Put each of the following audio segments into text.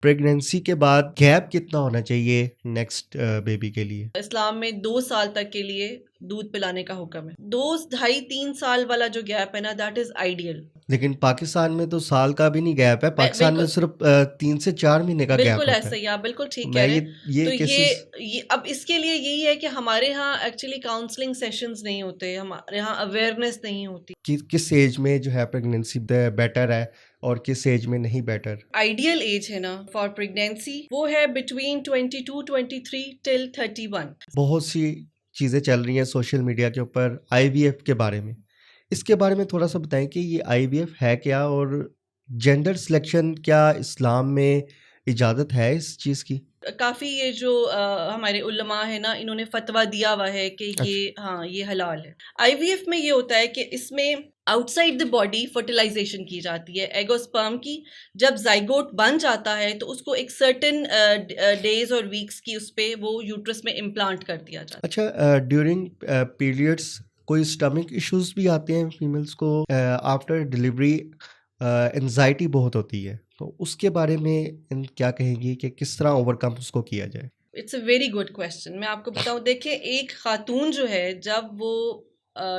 Pregnancy के बाद gap कितना होना चाहिए नेक्स्ट बेबी के लिए? इस्लाम में 2 साल तक के लिए दूध पिलाने का हुक्म है। 2, ढाई 3 साल वाला जो गैप है ना, दैट इज आइडियल। लेकिन पाकिस्तान में तो साल का भी नहीं गैप है, पाकिस्तान में बिल्कुल सिर्फ 3 से 4 महीने का गैप बिल्कुल होता ऐसा है। ही, आप बिल्कुल तो ठीक मैं कह रहे हैं। ये तो केसेस ये अब इसके लिए यही है कि हमारे यहाँ एक्चुअली काउंसलिंग सेशंस नहीं होते, हमारे यहाँ अवेयरनेस नहीं होती। किस एज में जो है प्रेगनेंसी बेटर है और किस एज में नहीं बेटर? आइडियल एज है ना फॉर प्रेगनेंसी, वो है बिटवीन 22 23 टिल 31। बहुत सी चीज़ें चल रही हैं सोशल मीडिया के ऊपर आईवीएफ के बारे में। इसके बारे में थोड़ा सा बताएं कि ये आईवीएफ है क्या, और जेंडर सिलेक्शन क्या इस्लाम में इजाज़त है इस चीज़ की? काफ़ी ये जो हमारे उलमा है ना, इन्होंने फतवा दिया हुआ है कि अच्छा। ये हाँ ये हलाल है। आईवीएफ में ये होता है कि इसमें आउटसाइड द बॉडी फर्टिलाइजेशन की जाती है एगोस्पर्म की। जब जाइगोट बन जाता है तो उसको एक सर्टेन डेज और वीक्स की उस पे वो यूट्रस में इम्प्लांट कर दिया जाता है। अच्छा, ड्यूरिंग पीरियड्स कोई स्टमक इश्यूज भी आते हैं फीमेल्स को? आफ्टर डिलीवरी एंजाइटी बहुत होती है, तो उसके बारे में क्या कहेंगी कि किस तरह ओवरकम उसको किया जाए? It's a very good question. मैं आपको बताऊं, देखिए एक खातून जो है जब वो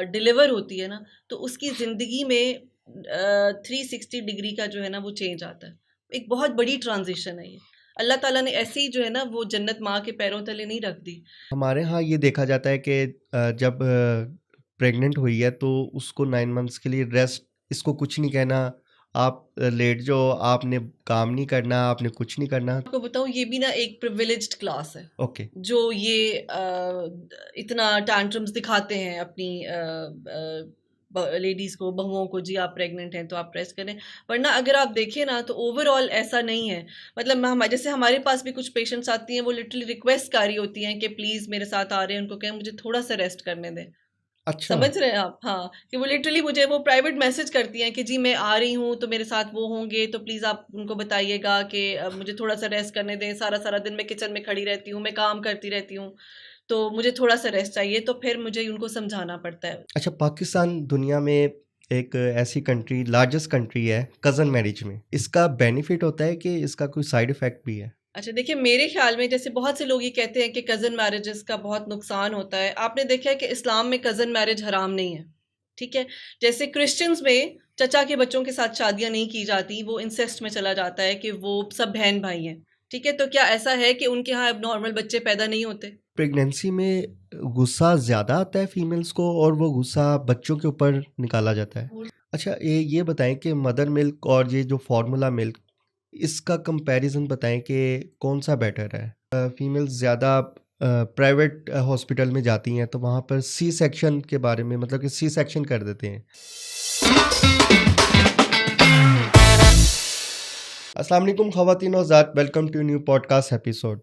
डिलीवर होती है ना, तो उसकी ज़िंदगी में 360 डिग्री का जो है ना वो चेंज आता है। एक बहुत बड़ी ट्रांजिशन है ये। अल्लाह ताला ने ऐसी जो है ना वो जन्नत माँ के पैरों तले नहीं रख दी। हमारे यहाँ ये देखा जाता है कि जब प्रेग्नेंट हुई है तो उसको 9 मंथ्स के लिए रेस्ट, इसको कुछ नहीं कहना, आप लेट जाओ, आपने काम नहीं करना, आपने कुछ नहीं करना। आपको बताऊं, ये भी ना एक प्रिविलेज्ड क्लास है ओके। जो ये इतना टैंट्रम्स दिखाते हैं अपनी लेडीज़ को, बहुओं को, जी आप प्रेग्नेंट हैं तो आप रेस्ट करें। वरना अगर आप देखें ना तो ओवरऑल ऐसा नहीं है। मतलब हम जैसे हमारे पास भी कुछ पेशेंट्स आती हैं, वो लिटरली रिक्वेस्ट कर रही होती हैं कि प्लीज़ मेरे साथ आ रहे हैं, उनको कहें मुझे थोड़ा सा रेस्ट करने दें। अच्छा। समझ रहे हैं आप? हाँ, कि वो लिटरली मुझे वो प्राइवेट मैसेज करती हैं कि जी मैं आ रही हूँ तो मेरे साथ वो होंगे, तो प्लीज़ आप उनको बताइएगा कि मुझे थोड़ा सा रेस्ट करने दें। सारा सारा दिन मैं किचन में खड़ी रहती हूँ, मैं काम करती रहती हूँ, तो मुझे थोड़ा सा रेस्ट चाहिए। तो फिर मुझे उनको समझाना पड़ता है। अच्छा, पाकिस्तान दुनिया में एक ऐसी कंट्री, लार्जेस्ट कंट्री है कज़न मैरिज में। इसका बेनिफिट होता है कि इसका कोई साइड इफ़ेक्ट भी है? अच्छा देखिए, मेरे ख्याल में जैसे बहुत से लोग ये कहते हैं कि कज़न मैरिजेस का बहुत नुकसान होता है। आपने देखा है कि इस्लाम में कज़न मैरिज हराम नहीं है, ठीक है? जैसे क्रिश्चियंस में चचा के बच्चों के साथ शादियाँ नहीं की जाती, वो इंसेस्ट में चला जाता है कि वो सब बहन-भाई हैं, ठीक है? तो क्या ऐसा है कि उनके यहाँ एबनॉर्मल बच्चे पैदा नहीं होते? प्रेगनेंसी में गुस्सा ज़्यादा आता है फीमेल्स को और वो गुस्सा बच्चों के ऊपर निकाला जाता है। अच्छा, ये बताएं कि मदर मिल्क और ये जो फार्मूला मिल्क, इसका कंपैरिजन बताएं कि कौन सा बेटर है? फीमेल्स ज़्यादा प्राइवेट हॉस्पिटल में जाती हैं तो वहाँ पर सी सेक्शन के बारे में, मतलब कि सी सेक्शन कर देते हैं। अस्सलाम वालेकुम ख़वातीन और हज़रात, welcome to new podcast episode.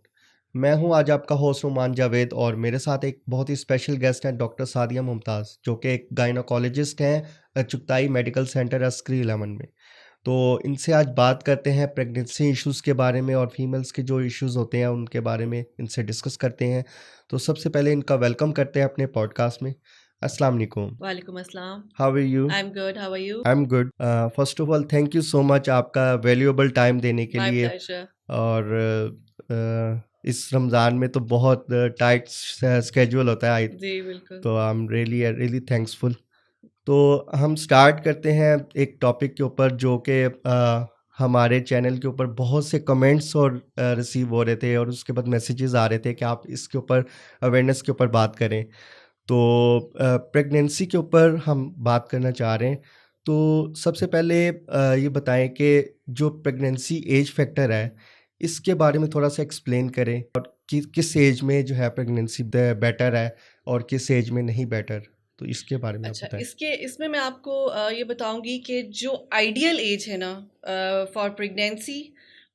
मैं हूं आज आपका होस्ट नुमान जावेद और मेरे साथ एक बहुत ही स्पेशल गेस्ट हैं डॉक्टर सादिया मुमताज़, जो कि एक गायनोकोलॉजिस्ट हैं चुगताई मेडिकल सेंटर अस्करी 11 में। तो इनसे आज बात करते हैं प्रेगनेंसी इश्यूज़ के बारे में और फीमेल्स के जो इश्यूज़ होते हैं उनके बारे में इनसे डिस्कस करते हैं। तो सबसे पहले इनका वेलकम करते हैं अपने पॉडकास्ट में। अस्सलाम वालेकुम। वालेकुम अस्सलाम। How are you? I am good, how are you? I am good. First of all thank you so much आपका वैल्यूएबल टाइम देने के माय लिए। प्लेजर। और इस रमज़ान में तो बहुत टाइट स्केड्यूल होता है, जी, बिल्कुल। तो I am really really thanksful. तो हम स्टार्ट करते हैं एक टॉपिक के ऊपर जो कि हमारे चैनल के ऊपर बहुत से कमेंट्स और रिसीव हो रहे थे और उसके बाद मैसेजेस आ रहे थे कि आप इसके ऊपर अवेयरनेस के ऊपर बात करें। तो प्रेगनेंसी के ऊपर हम बात करना चाह रहे हैं। तो सबसे पहले ये बताएं कि जो प्रेगनेंसी एज फैक्टर है, इसके बारे में थोड़ा सा एक्सप्लेन करें, और किस एज में जो है प्रेगनेंसी बेटर है और किस एज में नहीं बेटर, तो इसके बारे में आप अच्छा, बताएं। इसमें मैं आपको ये बताऊंगी कि जो आइडियल एज है ना फॉर प्रेगनेंसी,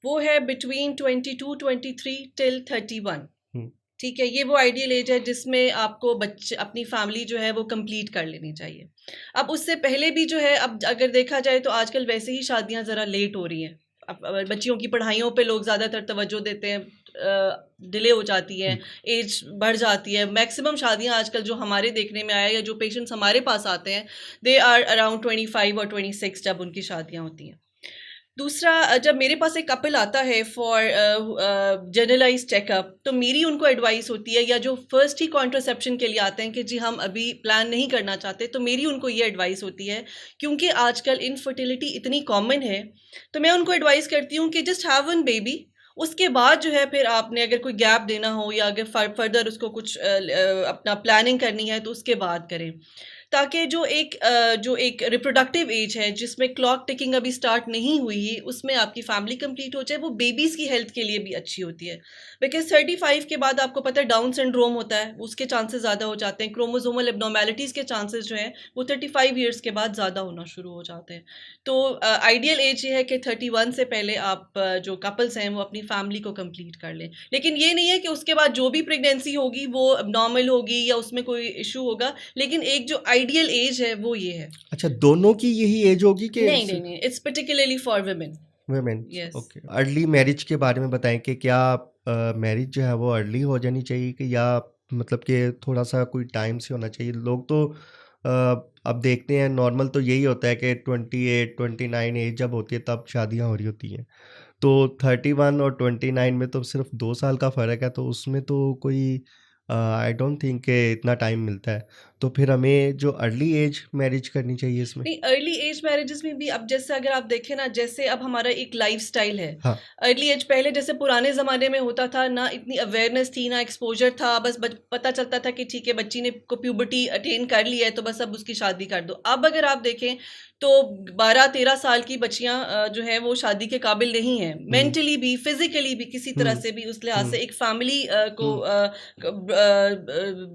वो है बिटवीन 22 23 टिल 31। हम्म। ठीक है, ये वो आइडियल एज है जिसमें आपको बच्चे अपनी फैमिली जो है वो कंप्लीट कर लेनी चाहिए। अब उससे पहले भी जो है, अब अगर देखा जाए तो आजकल वैसे ही शादियां ज़रा लेट हो रही हैं। अब बच्चियों की पढ़ाइयों पे लोग ज़्यादातर तवज्जो देते हैं, डिले हो जाती है, एज बढ़ जाती है। मैक्सिमम शादियां आजकल जो हमारे देखने में आया या जो पेशेंट्स हमारे पास आते हैं, दे आर अराउंड 25 और 26 जब उनकी शादियां होती हैं। दूसरा जब मेरे पास एक कपल आता है फॉर जनरलाइज चेकअप, तो मेरी उनको एडवाइस होती है, या जो फर्स्ट ही कॉन्ट्रासेप्शन के लिए आते हैं कि जी हम अभी प्लान नहीं करना चाहते, तो मेरी उनको ये एडवाइस होती है, क्योंकि आजकल इनफर्टिलिटी इतनी कॉमन है, तो मैं उनको एडवाइस करती हूँ कि जस्ट हैव वन बेबी। उसके बाद जो है फिर आपने अगर कोई गैप देना हो या अगर फर्दर उसको कुछ अपना प्लानिंग करनी है तो उसके बाद करें, ताकि जो एक रिप्रोडक्टिव एज है जिसमें क्लॉक टिकिंग अभी स्टार्ट नहीं हुई है, उसमें आपकी फैमिली कंप्लीट हो जाए, वो बेबीज़ की हेल्थ के लिए भी अच्छी होती है। बिकॉज 35 के बाद आपको पता है डाउन सिंड्रोम होता है, उसके चांसेस ज़्यादा हो जाते हैं, क्रोमोसोमल एब्नॉर्मेलिटीज़ के चांसेस जो हैं वो 35 ईयर्स के बाद ज़्यादा होना शुरू हो जाते हैं। तो आइडियल एज ये है कि 31 से पहले आप जो कपल्स हैं वो अपनी फैमिली को कंप्लीट कर लें, लेकिन ये नहीं है कि उसके बाद जो भी प्रेगनेंसी होगी वो नॉर्मल होगी या उसमें कोई इशू होगा, लेकिन एक जो आइडियल एज है वो ये है। अच्छा, दोनों की यही एज होगी कि नहीं नहीं नहीं, it's particularly for women. Women? Yes. Okay. Early marriage के बारे में बताएं कि क्या मैरिज जो है वो अर्ली हो जानी चाहिए कि या मतलब कि थोड़ा सा कोई टाइम से होना चाहिए? लोग तो अब देखते हैं नॉर्मल तो यही होता है कि 28-29 एज जब होती है तब शादियां हो रही होती हैं, तो 31 और 29 में तो सिर्फ 2 साल का फ़र्क है, तो उसमें तो कोई आई डोंट थिंक कि इतना टाइम मिलता है, तो फिर हमें जो अर्ली एज मैरिज करनी चाहिए इसमें? नहीं, अर्ली एज मैरिजेस में भी अब जैसे अगर आप देखें ना, जैसे अब हमारा एक लाइफस्टाइल है। हाँ। अर्ली एज पहले जैसे पुराने ज़माने में होता था ना, इतनी अवेयरनेस थी ना एक्सपोजर था, बस पता चलता था कि ठीक है बच्ची ने को प्यूबर्टी अटेन कर ली है तो बस अब उसकी शादी कर दो। अब अगर आप देखें तो 12-13 साल की बच्चियां जो है वो शादी के काबिल नहीं है, मेंटली भी फिजिकली भी किसी तरह से भी, उस लिहाज से एक फैमिली को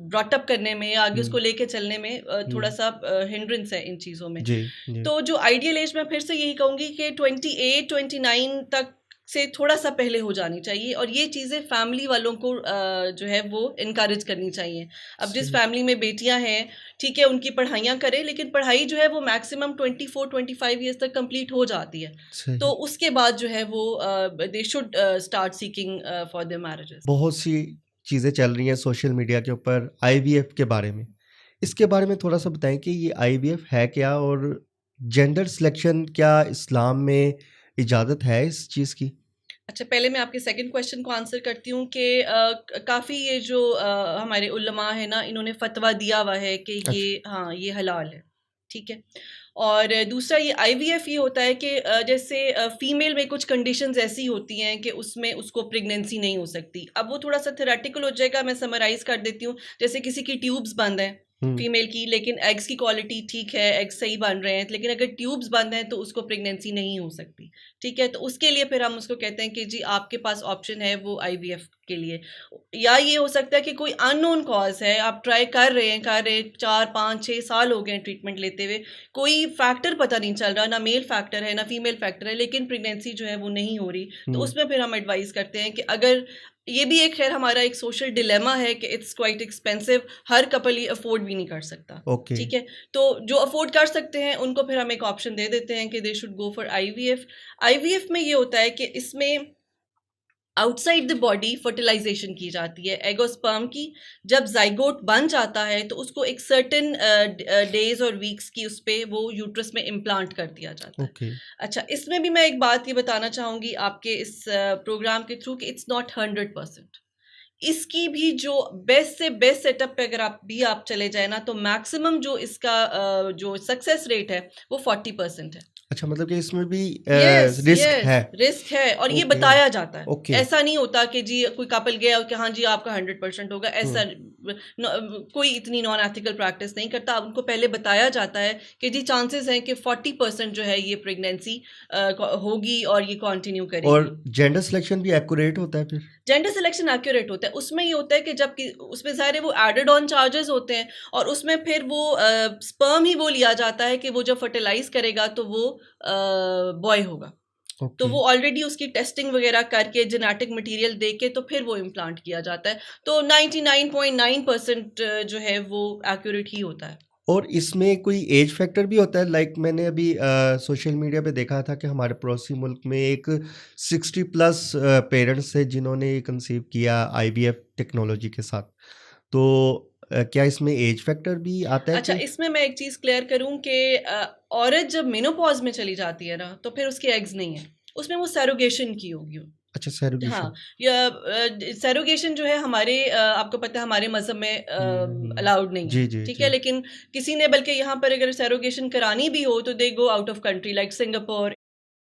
ब्रॉटअप करने में या आगे उसको लेके चलने में थोड़ा सा हिंड्रेंस है इन चीज़ों में। जी, जी। तो जो आइडियल एज मैं फिर से यही कहूँगी कि 28-29 तक से थोड़ा सा पहले हो जानी चाहिए, और ये चीज़ें फैमिली वालों को जो है वो इनकरेज करनी चाहिए। अब जिस सही। फैमिली में बेटियां हैं, ठीक है उनकी पढ़ाइयाँ करें, लेकिन पढ़ाई जो है वो मैक्सिमम 24-25 ईयर्स तक कंप्लीट हो जाती है, तो सही। उसके बाद जो है वो they should start seeking for their marriages. बहुत सी चीज़ें चल रही हैं सोशल मीडिया के ऊपर आईवीएफ के बारे में। इसके बारे में थोड़ा-सा बताएँ कि ये आईवीएफ है क्या, और जेंडर सिलेक्शन क्या इस्लाम में इजाज़त है इस चीज़ की? अच्छा, पहले मैं आपके सेकंड क्वेश्चन को आंसर करती हूँ कि काफ़ी ये जो हमारे उलमा है ना, इन्होंने फतवा दिया हुआ है कि अच्छा। ये हाँ ये हलाल है, ठीक है। और दूसरा ये आईवीएफ ये होता है कि जैसे फीमेल में कुछ कंडीशंस ऐसी होती हैं कि उसमें उसको प्रेगनेंसी नहीं हो सकती। अब वो थोड़ा सा थेरेटिकल हो जाएगा, मैं समराइज कर देती हूँ। जैसे किसी की ट्यूब्स बंद हैं हुँ। फीमेल की, लेकिन एग्स की क्वालिटी ठीक है, एग्स सही बन रहे हैं, लेकिन अगर ट्यूब्स बंद हैं तो उसको प्रेगनेंसी नहीं हो सकती, ठीक है। तो उसके लिए फिर हम उसको कहते हैं कि जी आपके पास ऑप्शन है वो आईवीएफ के लिए। या ये हो सकता है कि कोई अननोन कॉज है, आप ट्राई कर रहे हैं 4-5-6 साल हो गए हैं ट्रीटमेंट लेते हुए, कोई फैक्टर पता नहीं चल रहा, ना मेल फैक्टर है ना फीमेल फैक्टर है, लेकिन प्रेगनेंसी जो है वो नहीं हो रही, तो हुँ। उसमें फिर हम एडवाइस करते हैं कि अगर ये भी एक खैर हमारा एक सोशल डिलेमा है कि it's quite expensive, her couple ये अफोर्ड भी नहीं कर सकता, ओके। ठीक है। तो जो अफोर्ड कर सकते हैं उनको फिर हम एक ऑप्शन दे देते हैं कि they should go for IVF. IVF में ये होता है कि इसमें आउटसाइड द बॉडी फर्टिलाइजेशन की जाती है एगोस्पर्म की। जब जाइगोट बन जाता है तो उसको एक सर्टेन डेज और वीक्स की उस पे वो यूट्रस में इम्प्लांट कर दिया जाता है। ओके। अच्छा, इसमें भी मैं एक बात ये बताना चाहूँगी आपके इस प्रोग्राम के थ्रू कि इट्स नॉट 100%। इसकी भी जो बेस्ट से बेस्ट सेटअप पे अगर आप चले जाए ना, तो मैक्सिमम जो इसका जो सक्सेस रेट है वो 40% है। अच्छा, मतलब कि इसमें भी यस रिस्क यस, है? रिस्क है, और ये ओके। बताया जाता है। ओके। ऐसा नहीं होता कि जी कोई कपल गया और कि हाँ जी आपका 100% होगा, ऐसा कोई इतनी नॉन एथिकल प्रैक्टिस नहीं करता। उनको पहले बताया जाता है कि जी चांसेस हैं कि 40% जो है ये प्रेगनेंसी होगी और ये कंटिन्यू और करेगी। जेंडर सिलेक्शन भी एक्यूरेट होता है फिर? जेंडर सिलेक्शन एक्यूरेट होता है, उसमें ये होता है कि जब उसमें सारे वो एडेड ऑन चार्जेस होते हैं, और उसमें फिर वो स्पर्म ही वो लिया जाता है कि वो जब फर्टिलाइज करेगा तो वो बॉय होगा। तो ओके। वो ऑलरेडी उसकी टेस्टिंग वगैरह करके जेनेटिक मटेरियल दे के तो फिर वो इम्प्लांट किया जाता है। तो 99.9% जो है वो एक्यूरेट ही होता है। और इसमें कोई एज फैक्टर भी होता है? लाइक मैंने अभी सोशल मीडिया पे देखा था कि हमारे पड़ोसी मुल्क में एक 60 प्लस पेरेंट्स थे जिन्होंने कंसीव किया आईवीएफ टेक्नोलॉजी के साथ। तो क्या इसमें एज फैक्टर भी आता है अच्छा, कि इसमें मैं एक चीज़ क्लियर करूँ कि औरत जब मेनोपॉज़ में चली जाती है ना, तो फिर उसके एग्स नहीं है, उसमें वो सैरोगेशन की होगी। अच्छा सैरोगेशन? हाँ, या सैरोगेशन जो है हमारे आपको पता है हमारे मज़हब में अलाउड नहीं है, जी, जी, ठीक है? जी। लेकिन किसी ने बल्कि यहाँ पर अगर सैरोगेशन करानी भी हो तो they go out of country like Singapore,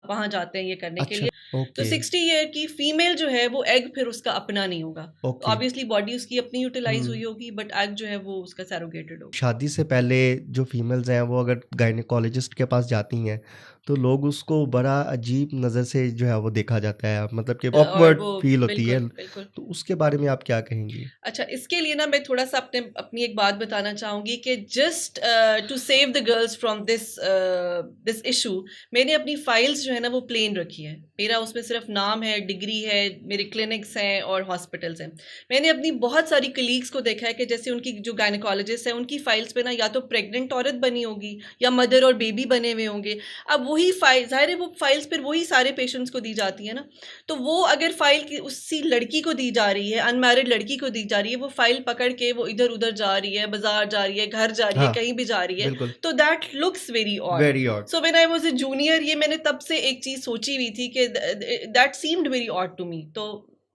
वहाँ जाते हैं ये करने के अच्छा, लिए। तो ओके, 60 ईयर की फीमेल जो है वो एग फिर उसका अपना नहीं होगा। तो ओके। ऑब्वियसली बॉडी उसकी अपनी यूटिलाइज़ हुई हुँ। होगी बट एग जो है वो उसका सैरोगेटेड होगा। शादी से पहले जो फीमेल्स हैं वो अगर गायनेकोलॉजिस्ट के पास जाती हैं तो लोग उसको बड़ा अजीब नज़र से जो है वो देखा जाता है, मतलब कि और ऑकवर्ड वो फील होती है। बिल्कुल, बिल्कुल। तो उसके बारे में आप क्या कहेंगी? अच्छा, इसके लिए ना मैं थोड़ा-सा अपनी एक बात बताना चाहूँगी कि just to save the girls from this issue, मैंने अपनी फाइल्स जो है ना वो प्लेन रखी है। मेरा उसमें सिर्फ नाम है, डिग्री है, मेरे क्लिनिक्स हैं और हॉस्पिटल्स हैं। मैंने अपनी बहुत सारी कलीग्स को देखा है कि जैसे उनकी जो गायनेकोलॉजिस्ट है, उनकी फाइल्स पे ना या तो प्रेग्नेंट औरत बनी होगी या मदर और बेबी बने हुए होंगे। अब वही फाइल ज़ाहिर है वो फाइल्स फिर वही सारे पेशेंट्स को दी जाती है ना, तो वो अगर फाइल की उसी लड़की को दी जा रही है, अनमैरिड लड़की को दी जा रही है, वो फाइल पकड़ के वो इधर-उधर जा रही है, बाज़ार जा रही है, घर जा रही है, हाँ, कहीं भी जा रही है, बिल्कुल। तो that looks very odd. Very odd. So when I was a junior ये मैंने तब से एक चीज़ सोची हुई थी कि that seemed very odd to me. तो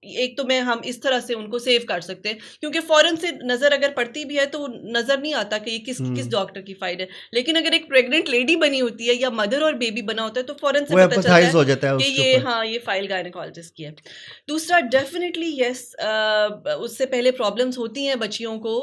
एक तो मैं हम इस तरह से उनको सेव कर सकते हैं क्योंकि फ़ौरन से नज़र अगर पड़ती भी है तो नज़र नहीं आता कि ये किस किस हुँ। डॉक्टर की फाइल है। लेकिन अगर एक प्रेग्नेंट लेडी बनी होती है या मदर और बेबी बना होता है तो फ़ौरन से वो पता चलता एम्पैथाइज़ है हो जाता है कि उसके ये ऊपर। हाँ, ये फाइल गायनेकोलॉजिस्ट की है। दूसरा डेफ़िनिटली येस उससे पहले प्रॉब्लम्स होती हैं बच्चियों को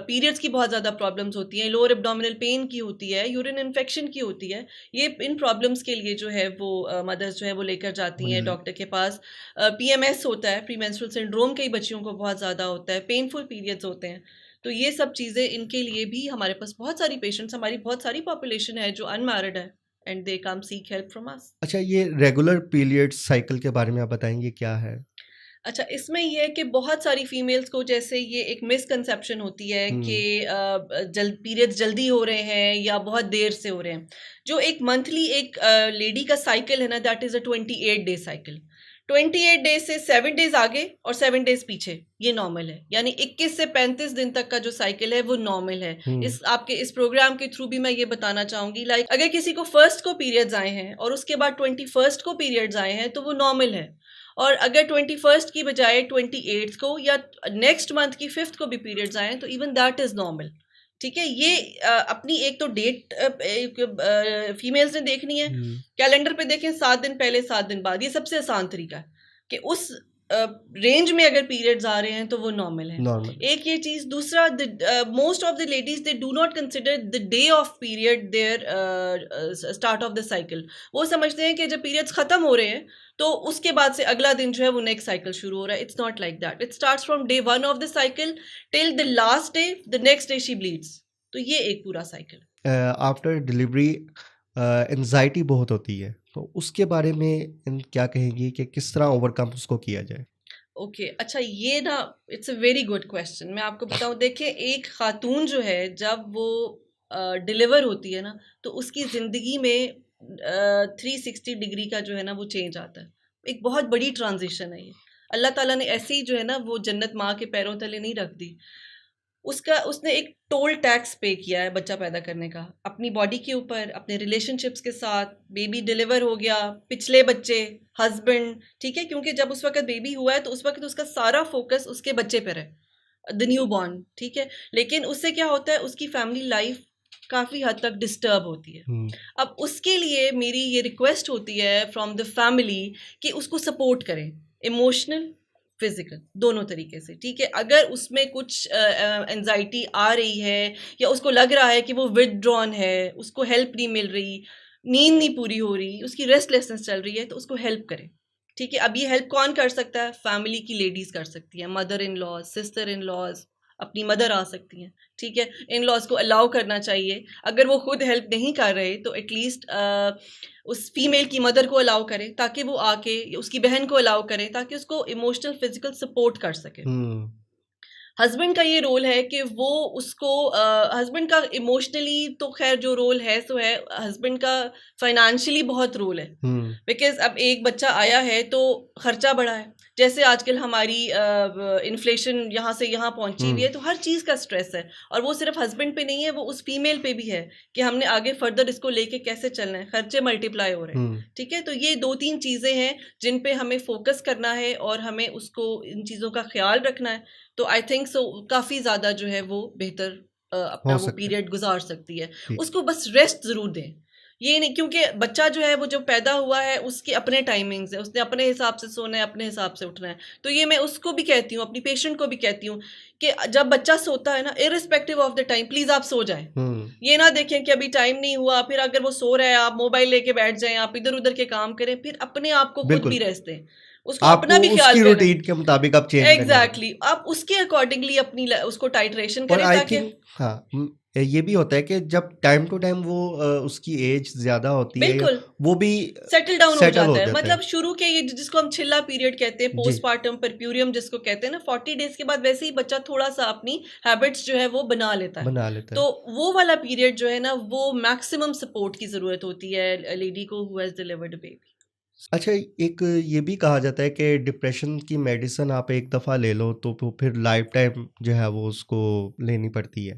पीरियड्स की बहुत ज़्यादा प्रॉब्लम्स होती हैं, लोअर एब्डोमिनल पेन की होती है, यूरिन इन्फेक्शन की होती है। ये इन प्रॉब्लम्स के लिए जो है वो मदर्स जो है वो लेकर जाती हैं बिल डॉक्टर के पास। पीएमएस होता है, प्री मेंस्ट्रुअल सिंड्रोम कई बच्चियों को बहुत ज़्यादा होता है, पेनफुल पीरियड्स होते हैं। तो ये सब चीज़ें इनके लिए भी हमारे पास बहुत सारी पेशेंट्स हमारी बहुत सारी पॉपुलेशन है जो अनमैरिड है and they come seek help from us. अच्छा, ये रेगुलर पीरियड्स साइकिल के बारे में आप बताएँगे क्या है? अच्छा, इसमें ये है कि बहुत सारी फीमेल्स को जैसे ये एक मिसकंसेप्शन होती है कि हुँ, पीरियड्स जल्दी हो रहे हैं या बहुत देर से हो रहे हैं। जो एक मंथली एक लेडी का साइकिल है ना that is a 28 day cycle. 28 days से 7 डेज़ आगे और 7 डेज़ पीछे, ये नॉर्मल है। यानी 21 से 35 दिन तक का जो साइकिल है वो नॉर्मल है। हुँ, इस प्रोग्राम के थ्रू भी मैं ये बताना चाहूँगी लाइक अगर किसी को फर्स्ट को पीरियड्स आए हैं और उसके बाद 21st को पीरियड्स आए हैं तो वो नॉर्मल है। और अगर 21st की बजाय 28th को या नेक्स्ट मंथ की 5th को भी पीरियड्स आए हैं तो इवन दैट इज़ नॉर्मल। ठीक है? ये अपनी एक तो डेट फीमेल्स ने देखनी है। हुँ, कैलेंडर पे देखें 7 दिन पहले 7 दिन बाद, ये सबसे आसान तरीका है कि उस रेंज में अगर पीरियड्स आ रहे हैं तो वो नॉर्मल है। नॉर्मल है। एक ये चीज़, दूसरा most of the ladies they do not consider the day of period their start of the cycle. वो समझते हैं कि जब पीरियड्स खत्म हो रहे हैं तो उसके बाद से अगला दिन जो है वो नेक्स्ट साइकिल शुरू हो रहा है। It's not like that. It starts from day 1 of the cycle till the last day, the next day she bleeds. तो ये एक पूरा साइकिल है। आफ्टर डिलीवरी एंग्ज़ायटी बहुत होती है, तो उसके बारे में क्या कहेंगी कि किस तरह ओवरकम उसको किया जाए? ओके, अच्छा ये ना it's a very good question. मैं आपको बताऊँ, देखिए एक खातून जो है जब वो डिलीवर होती है ना तो उसकी ज़िंदगी में 360 डिग्री का जो है ना वो चेंज आता है। एक बहुत बड़ी ट्रांजिशन है ये। अल्लाह ताला ने ऐसे ही जो है ना वो जन्नत माँ के पैरों तले नहीं रख दी। उसने एक टोल टैक्स पे किया है बच्चा पैदा करने का, अपनी बॉडी के ऊपर, अपने रिलेशनशिप्स के साथ। बेबी डिलीवर हो गया, पिछले बच्चे, हस्बैंड, ठीक है? क्योंकि जब उस वक़्त बेबी हुआ है तो उस वक़्त उसका सारा फ़ोकस उसके बच्चे पर है, द न्यू बॉर्न, ठीक है? लेकिन उससे क्या होता है, उसकी फैमिली लाइफ़ काफ़ी हद तक डिस्टर्ब होती है। हुँ, अब उसके लिए मेरी ये रिक्वेस्ट होती है फ्रॉम द फैमिली कि उसको सपोर्ट करें, इमोशनल, फिजिकल, दोनों तरीके से, ठीक है? अगर उसमें कुछ एंजाइटी आ रही है या उसको लग रहा है कि वो विथड्रॉन है, उसको हेल्प नहीं मिल रही, नींद नहीं पूरी हो रही, उसकी रेस्टलेसनेस चल रही है, तो उसको हेल्प करें, ठीक है? अब ये हेल्प कौन कर सकता है? फैमिली की लेडीज़ कर सकती हैं, mother in laws, sister in laws, अपनी मदर आ सकती हैं, ठीक है? इन लॉज़ को अलाउ करना चाहिए। अगर वो खुद हेल्प नहीं कर रहे तो एटलीस्ट उस फीमेल की मदर को अलाउ करें ताकि वो आके, उसकी बहन को अलाउ करें ताकि उसको इमोशनल फिजिकल सपोर्ट कर सके। हुँ, हस्बैंड का ये रोल है कि वो उसको हस्बैंड का इमोशनली तो खैर जो रोल है सो है, हस्बैंड का फाइनेंशियली बहुत रोल है, बिकॉज अब एक बच्चा आया है तो खर्चा बढ़ा है, जैसे आजकल हमारी इन्फ्लेशन यहाँ से यहाँ पहुंची हुई है, तो हर चीज़ का स्ट्रेस है, और वो सिर्फ हस्बैंड पे नहीं है, वो उस फीमेल पे भी है कि हमने आगे फर्दर इसको लेके कैसे चलना है, खर्चे मल्टीप्लाई हो रहे हैं, ठीक है। तो ये 2-3 चीज़ें हैं जिन पे हमें फोकस करना है और हमें उसको इन चीज़ों का ख्याल रखना है, तो आई थिंक सो काफ़ी ज़्यादा जो है वो बेहतर अपना वो पीरियड गुजार सकती है। उसको बस रेस्ट ज़रूर दें, ये नहीं, क्योंकि बच्चा जो है वो जो पैदा हुआ है उसके अपने टाइमिंग्स है, उसने अपने हिसाब से सोना है, अपने हिसाब से उठना है। तो ये मैं उसको भी कहती हूँ, अपनी पेशेंट को भी कहती हूँ कि जब बच्चा सोता है ना, irrespective of the time, please आप सो जाएं। ये ना देखें कि अभी टाइम नहीं हुआ, फिर अगर वो सो रहा है आप मोबाइल लेके बैठ जाएं, आप इधर उधर के काम करें, फिर अपने आप को खुद भी रेस्ट दें, उसको अपना भी ख्याल करें, रूटीन के मुताबिक आप चेंज एग्जैक्टली आप उसके अकॉर्डिंगली अपनी उसको टाइट्रेशन करें, ताकि हाँ ये भी होता है कि जब टाइम टू टाइम वो उसकी एज ज्यादा होती है वो भी सेटल डाउन हो जाता है। मतलब शुरू के ये जिसको हम छिल्ला पीरियड कहते हैं, पोस्टपार्टम परप्यूरियम जिसको कहते हैं ना, 40 डेज के बाद वैसे ही बच्चा थोड़ा सा अपनी हैबिट्स जो है वो बना लेता है। तो वो वाला पीरियड जो है ना, वो मैक्सिमम सपोर्ट की जरूरत होती है लेडी को हु हैज डिलीवर्ड बेबी। अच्छा, एक ये भी कहा जाता है कि डिप्रेशन की मेडिसिन आप एक दफ़ा ले लो तो फिर लाइफ टाइम जो है वो उसको लेनी पड़ती है,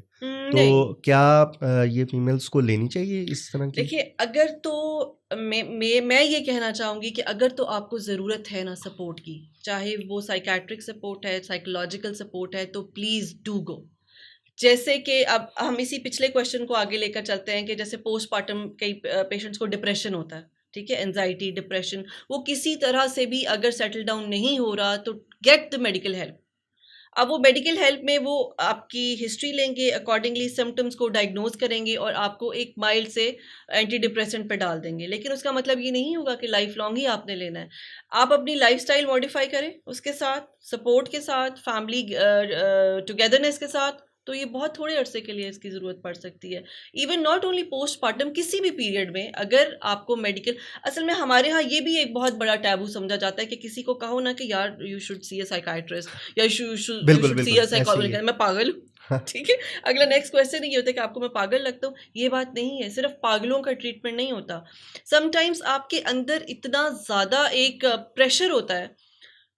तो क्या ये फीमेल्स को लेनी चाहिए इस तरह की? देखिए, अगर तो मैं ये कहना चाहूँगी कि अगर तो आपको ज़रूरत है ना सपोर्ट की, चाहे वो साइकेट्रिक सपोर्ट है, साइकोलॉजिकल सपोर्ट है, तो प्लीज़ डू गो। जैसे कि अब हम इसी पिछले क्वेश्चन को आगे लेकर चलते हैं कि जैसे पोस्टपार्टम कई पेशेंट्स को डिप्रेशन होता है, ठीक है, एंजाइटी, डिप्रेशन, वो किसी तरह से भी अगर सेटल डाउन नहीं हो रहा तो गेट द मेडिकल हेल्प। अब वो मेडिकल हेल्प में वो आपकी हिस्ट्री लेंगे, अकॉर्डिंगली सिम्टम्स को डायग्नोज करेंगे और आपको एक माइल्ड से एंटी डिप्रेसेंट पे डाल देंगे, लेकिन उसका मतलब ये नहीं होगा कि लाइफ लॉन्ग ही आपने लेना है। आप अपनी लाइफस्टाइल मॉडिफाई करें, उसके साथ सपोर्ट के साथ, फैमिली टुगेदरनेस के साथ, तो ये बहुत थोड़े अरसे के लिए इसकी ज़रूरत पड़ सकती है। इवन नॉट ओनली पोस्टपार्टम, किसी भी पीरियड में अगर आपको मेडिकल, असल में हमारे यहाँ ये भी एक बहुत बड़ा टैबू समझा जाता है कि किसी को कहो ना कि यार you should see a psychiatrist या you should see a psychologist, मैं पागल हूँ, ठीक है। अगला नेक्स्ट क्वेश्चन ये होता है कि आपको मैं पागल लगता हूँ। ये बात नहीं है, सिर्फ पागलों का ट्रीटमेंट नहीं होता। समटाइम्स आपके अंदर इतना ज़्यादा एक प्रेशर होता है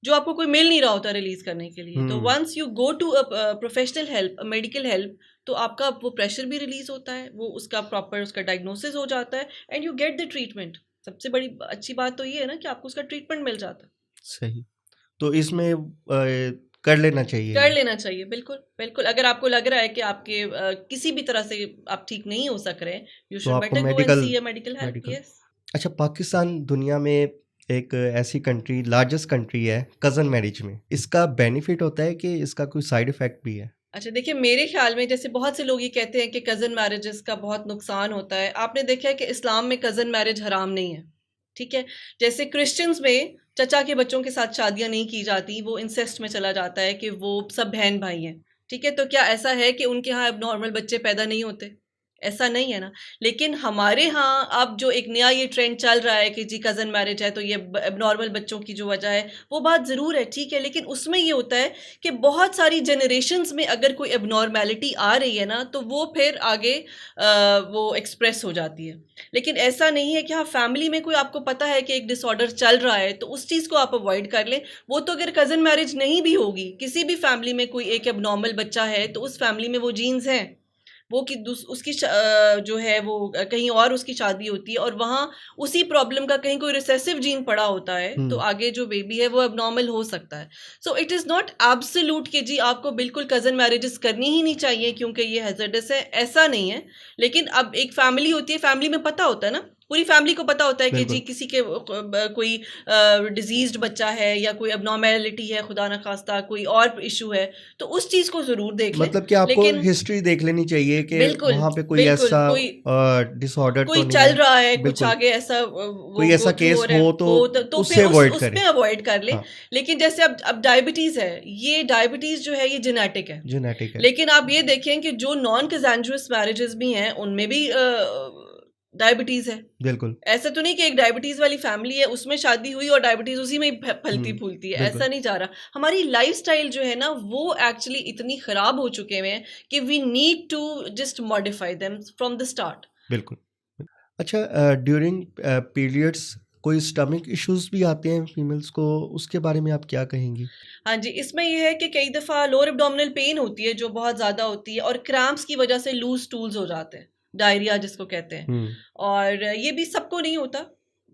जो आपको कोई मिल नहीं रहा होता रिलीज करने के लिए, तो once you go to professional help, medical help, तो आपका वो प्रेशर भी रिलीज होता है, वो उसका प्रॉपर उसका डायग्नोसिस हो जाता है and you get the treatment. सबसे बड़ी अच्छी बात तो ये है ना कि आपको उसका ट्रीटमेंट मिल जाता है। सही, तो इसमें कर लेना चाहिए, बिल्कुल बिल्कुल। अगर आपको लग रहा है कि आपके किसी भी तरह से आप ठीक नहीं हो सक रहे, you should better go and see a medical help. Yes. अच्छा, पाकिस्तान दुनिया में एक ऐसी कंट्री, लार्जेस्ट कंट्री है कज़न मैरिज में, इसका बेनिफिट होता है कि इसका कोई साइड इफेक्ट भी है? अच्छा, देखिए, मेरे ख्याल में जैसे बहुत से लोग ये कहते हैं कि कज़न मैरिजेस का बहुत नुकसान होता है। आपने देखा है कि इस्लाम में कज़न मैरिज हराम नहीं है, ठीक है। जैसे क्रिश्चियंस में चचा के बच्चों के साथ शादियां नहीं की जाती, वो इंसेस्ट में चला जाता है कि वो सब बहन भाई हैं, ठीक है। तो क्या ऐसा है कि उनके यहाँ अब नॉर्मल बच्चे पैदा नहीं होते? ऐसा नहीं है ना। लेकिन हमारे यहाँ अब जो एक नया ये ट्रेंड चल रहा है कि जी कज़न मैरिज है तो ये नॉर्मल बच्चों की जो वजह है, वो बात ज़रूर है, ठीक है। लेकिन उसमें ये होता है कि बहुत सारी जनरेशन्स में अगर कोई एबनॉर्मेलिटी आ रही है ना, तो वो फिर आगे वो एक्सप्रेस हो जाती है। लेकिन ऐसा नहीं है कि हाँ, फैमिली में कोई आपको पता है कि एक डिसऑर्डर चल रहा है तो उस चीज़ को आप अवॉइड कर लें। वो तो अगर कज़न मैरिज नहीं भी होगी, किसी भी फैमिली में कोई एक एबनॉर्मल बच्चा है तो उस फैमिली में वो जीन्स हैं, वो कि उसकी जो है वो कहीं और उसकी शादी होती है और वहाँ उसी प्रॉब्लम का कहीं कोई रिसेसिव जीन पड़ा होता है, तो आगे जो बेबी है वो एबनॉर्मल हो सकता है। So it is not absolute कि जी आपको बिल्कुल कज़न मैरिजेस करनी ही नहीं चाहिए क्योंकि ये हैजर्डस है, ऐसा नहीं है। लेकिन अब एक फैमिली होती है, फैमिली में पता होता है ना, पूरी फैमिली को पता होता है कि जी किसी के कोई डिजीज्ड बच्चा है या कोई एबनॉर्मेलिटी है, खुदा न खास्ता कोई और इशू है, तो उस चीज को जरूर देख लें। मतलब कि आपको हिस्ट्री देख लेनी चाहिए कि वहाँ पे कोई ऐसा डिसऑर्डर कोई चल रहा है, कुछ आगे ऐसा कोई ऐसा केस हो तो फिर उसमें अवॉइड कर लें। लेकिन जैसे अब डायबिटीज है, ये डायबिटीज जो है ये जेनेटिक है। लेकिन आप ये देखें कि जो नॉन कंसेंजुअस मैरिजेस भी हैं उनमें भी डायबिटीज़ है। बिल्कुल। ऐसा तो नहीं कि एक डायबिटीज़ वाली फैमिली है, उसमें शादी हुई और डायबिटीज़ उसी में ही फलती फूलती है, बिल्कुल। ऐसा नहीं जा रहा। हमारी लाइफ़स्टाइल जो है ना, वो एक्चुअली इतनी ख़राब हो चुके हुए हैं कि we need to just modify them from the start. बिल्कुल। अच्छा, ड्यूरिंग पीरियड्स कोई स्टमक इश्यूज़ भी आते हैं फीमेल्स को, उसके बारे में आप क्या कहेंगी? हाँ जी, इसमें ये है कि कई दफ़ा लोअर एब्डोमिनल पेन होती है जो बहुत ज़्यादा होती है, और क्रैम्प्स की वजह से लूज़ स्टूल्स हो जाते हैं, डायरिया जिसको कहते हैं। हुँ। और ये भी सबको नहीं होता,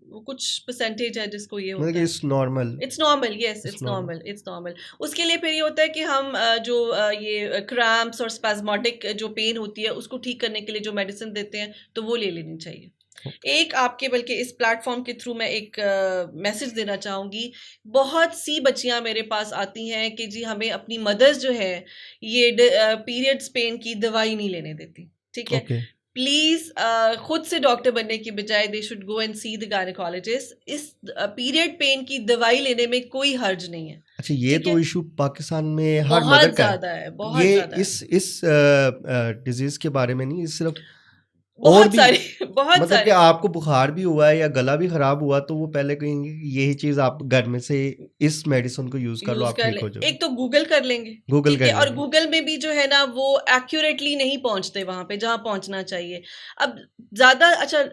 वो कुछ परसेंटेज है जिसको ये मतलब होता कि है। It's normal. It's normal, yes, it's it's normal. Normal, it's normal. उसके लिए फिर ये होता है कि हम ये क्रैम्प्स और स्पैज़्मेटिक जो पेन होती है उसको ठीक करने के लिए जो मेडिसिन देते हैं, तो वो ले लेनी चाहिए। एक आपके बल्कि इस प्लेटफॉर्म के थ्रू मैं एक मैसेज देना चाहूँगी। बहुत सी बच्चियाँ मेरे पास आती हैं कि जी हमें अपनी मदर्स जो है ये पीरियड्स पेन की दवाई नहीं लेने देती, ठीक है? ओके। प्लीज़ खुद से डॉक्टर बनने की बजाय they should go and see the gynaecologist. इस पीरियड पेन की दवाई लेने में कोई हर्ज नहीं है, अच्छा, ये ठीक तो है? इश्यू पाकिस्तान में हर मदर बहुत का है। ज़्यादा है, बहुत ये ज़्यादा है। इस डिज़ीज़ के बारे में नहीं, ये सिर्फ और बहुत भी, सारी बहुत मतलब कि सारे। आपको बुखार भी हुआ है या गला भी खराब हुआ तो वो पहले कहेंगे कि यही चीज़ आप घर में से इस मेडिसिन को यूज़ कर लो, यूज आप कर ठीक ले, हो जाओगे। एक तो गूगल कर लेंगे, गूगल ठीक कर है? और लेंगे। गूगल में भी जो है ना वो एक्यूरेटली नहीं पहुंचते वहां पे जहां पहुंचना चाहिए। अब ज्यादा अच्छा